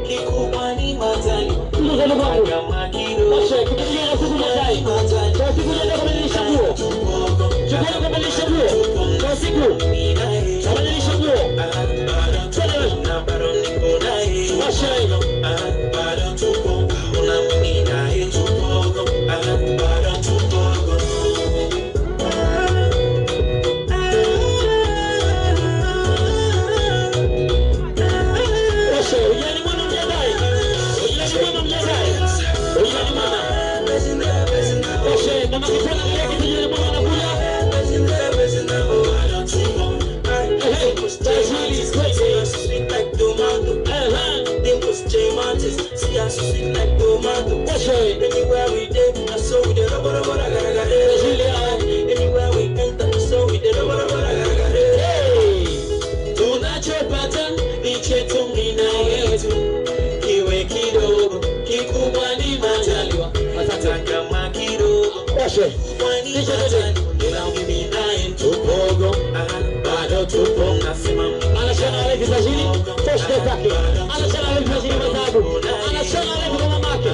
kikubwani matali kama kiro Washe kupigia na siku madai kwa siku ndio kubadilisha nguo chukua kubadilisha nguo kwa siku kubadilisha nguo na bado niko naye washe bado tuko una mimi naye tuko bado tuko Mama kitana yake kijana mwana anakuja. Sweet like tomato. Dimples J-Montes. See us sweet like tomato. Anywhere we did, I saw we did. Anywhere we enter, I saw we did. Tunachopata ni chetu mina yetu. Kiwe kidogo, kikubwa ni majaliwa. Asante kama kidogo. Washe. Ila mimi naye tupogo bado tupo nasema Anashana aleki zajili Toshde zake Anashana aleki zajili mazabu Anashana aleki kwa mamake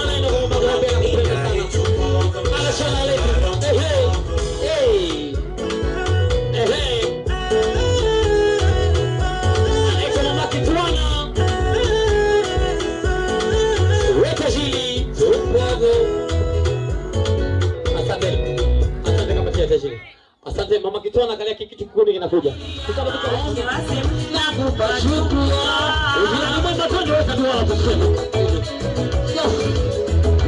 Anaina kwa mamake Wapea kupenda sana Anashana aleki Anaika mamake tuwana Weka jili tupogo Asante kama tia tajiri. Asante mama kitona kalia kitu kikubwa kinakuja. Nakupa shukrani. Ujira mwema twende weka dua la kusema.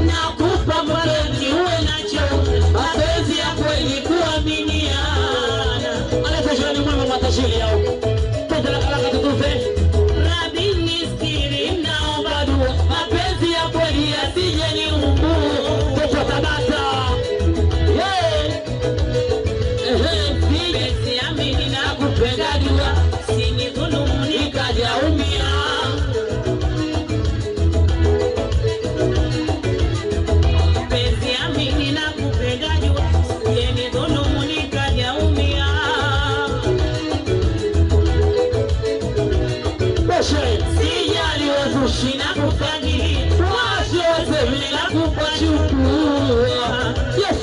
Nakupa mpenzi uwe nacho. Mapenzi ya kweli kuaminiana. Aleta shani mwema matajiri yao. Twende la kalaka tutufe. Rabi niskiri naomba dua. Mapenzi ya kweli yasije niumbu. Toto tabata. Yes,